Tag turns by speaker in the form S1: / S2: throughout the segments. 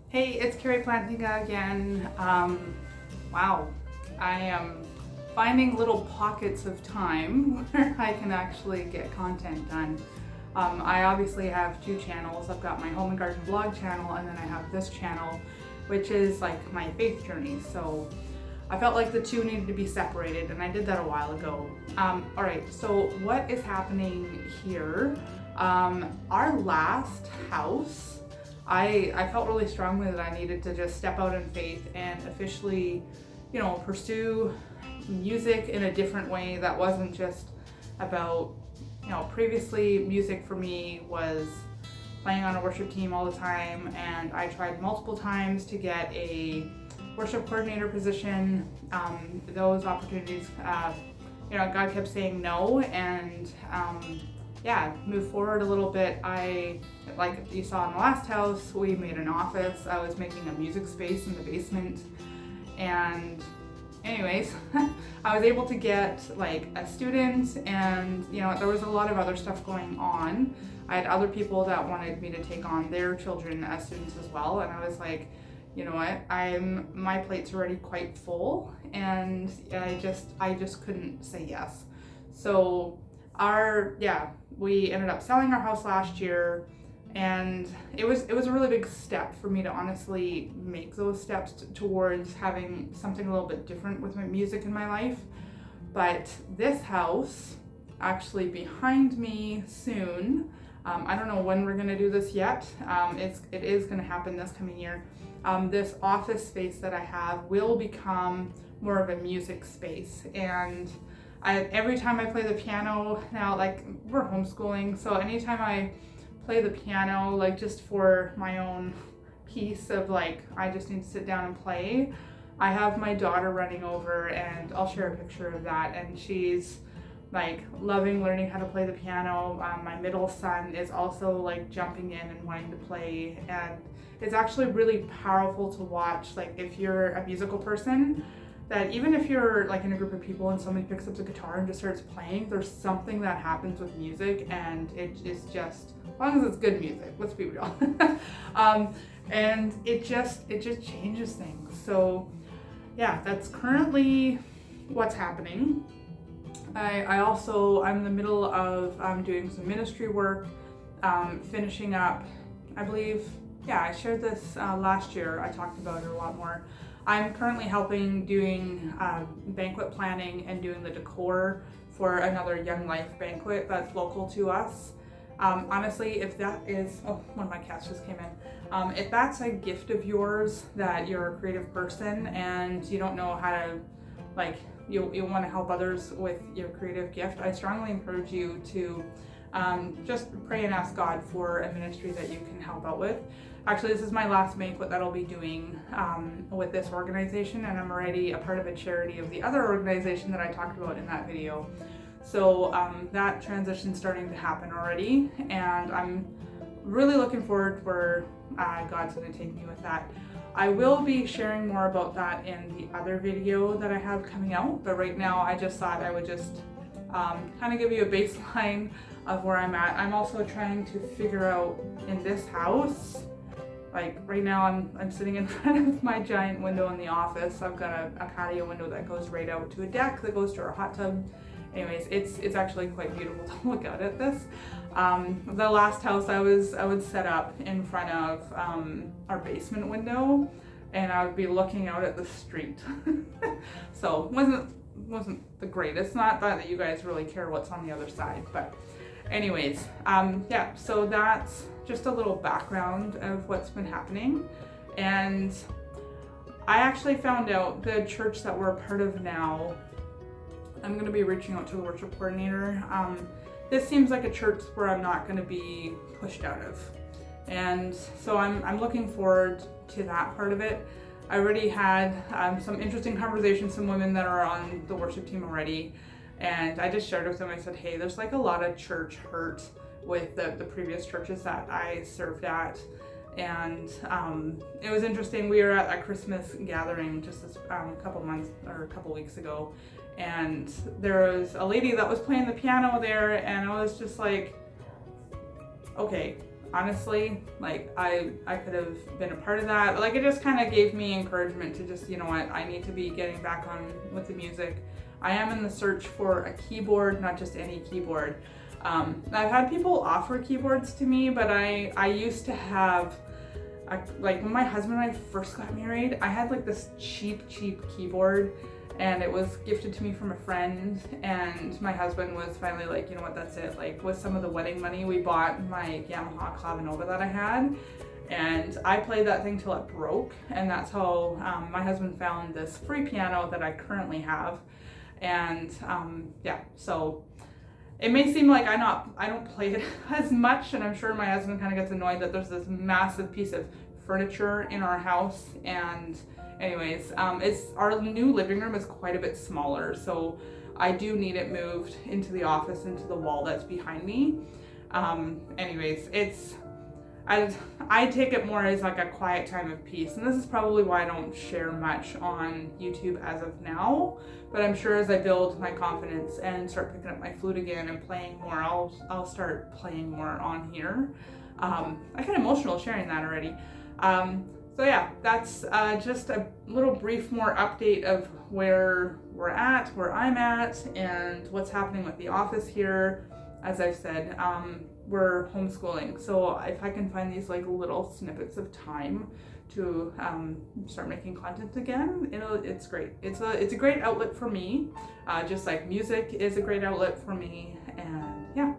S1: Hey, it's Carrie Plantinga again. Wow, I am finding little pockets of time where I can actually get content done. I obviously have two channels. I've got my home and garden vlog channel, and then I have this channel, which is like my faith journey. So I felt like the two needed to be separated, and I did that a while ago. All right, so what is happening here? Our last house, I felt really strongly that I needed to just step out in faith and officially, pursue music in a different way that wasn't just about, previously music for me was playing on a worship team all the time, and I tried multiple times to get a worship coordinator position. Those opportunities, God kept saying no, and move forward a little bit. Like you saw in the last house, we made an office. I was making a music space in the basement, and anyways, I was able to get like a student, and there was a lot of other stuff going on. I had other people that wanted me to take on their children as students as well, and I was like, you know what, my plate's already quite full, and I just couldn't say yes. So we ended up selling our house last year, and it was a really big step for me to honestly make those steps towards having something a little bit different with my music in my life. But this house, actually behind me soon, I don't know when we're gonna do this yet. It is gonna happen this coming year. This office space that I have will become more of a music space, and every time I play the piano now, like we're homeschooling, so anytime I play the piano, like just for my own piece of like, I just need to sit down and play, I have my daughter running over, and I'll share a picture of that, and she's like loving learning how to play the piano. My middle son is also like jumping in and wanting to play, and it's actually really powerful to watch. Like if you're a musical person, that even if you're like in a group of people and somebody picks up the guitar and just starts playing, there's something that happens with music, and it is just, as long as it's good music, let's be real. And it just changes things. So yeah, that's currently what's happening. I'm in the middle of doing some ministry work, finishing up, I believe, I shared this last year. I talked about it a lot more. I'm currently helping doing banquet planning and doing the decor for another Young Life banquet that's local to us. Honestly, if that is, one of my cats just came in. If that's a gift of yours, that you're a creative person and you don't know how to, like, you want to help others with your creative gift, I strongly encourage you to just pray and ask God for a ministry that you can help out with. Actually, this is my last banquet that I'll be doing with this organization, and I'm already a part of a charity of the other organization that I talked about in that video. So that transition's starting to happen already, and I'm really looking forward to where God's going to take me with that. I will be sharing more about that in the other video that I have coming out, but right now I just thought I would just kind of give you a baseline of where I'm at. I'm also trying to figure out in this house, like right now I'm sitting in front of my giant window in the office. I've got a patio window that goes right out to a deck that goes to our hot tub. Anyways, it's actually quite beautiful to look out at this. The last house I would set up in front of our basement window, and I would be looking out at the street. So wasn't the greatest. Not that you guys really care what's on the other side, but anyways, so that's just a little background of what's been happening. And I actually found out the church that we're a part of now, I'm going to be reaching out to the worship coordinator. This seems like a church where I'm not going to be pushed out of, and so I'm looking forward to that part of it. I already had some interesting conversations, some women that are on the worship team already, and I just shared with them. I said, hey, there's like a lot of church hurt with the previous churches that I served at, and it was interesting. We were at a Christmas gathering just this couple weeks ago, and there was a lady that was playing the piano there, and I was just like, okay, honestly. Like I could have been a part of that. Like it just kind of gave me encouragement to just, you know what, I need to be getting back on with the music. I am in the search for a keyboard, not just any keyboard. I've had people offer keyboards to me, but I used to have, like when my husband and I first got married, I had like this cheap keyboard, and it was gifted to me from a friend, and my husband was finally like, you know what, that's it. Like with some of the wedding money, we bought my Yamaha Clavinova that I had, and I played that thing till it broke, and that's how my husband found this free piano that I currently have. And yeah, so it may seem like I don't play it as much, and I'm sure my husband kind of gets annoyed that there's this massive piece of furniture in our house. And anyways, it's our new living room is quite a bit smaller, so I do need it moved into the office, into the wall that's behind me. Anyways, I take it more as like a quiet time of peace, and this is probably why I don't share much on YouTube as of now. But I'm sure as I build my confidence and start picking up my flute again and playing more, I'll start playing more on here. I get emotional sharing that already. So yeah, that's just a little brief more update of where we're at, where I'm at, and what's happening with the office here. As I've said, we're homeschooling, so if I can find these like little snippets of time to start making content again, it's great. It's a great outlet for me, just like music is a great outlet for me. And yeah,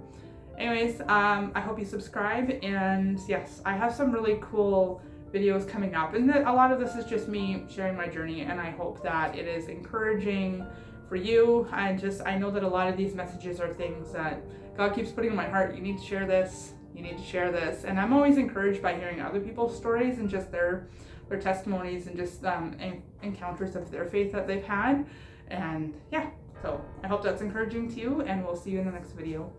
S1: anyways, I hope you subscribe, and yes, I have some really cool videos coming up, and a lot of this is just me sharing my journey, and I hope that it is encouraging for you. I know that a lot of these messages are things that God keeps putting in my heart. You need to share this, you need to share this. And I'm always encouraged by hearing other people's stories and just their testimonies and just encounters of their faith that they've had. And yeah, so I hope that's encouraging to you, and we'll see you in the next video.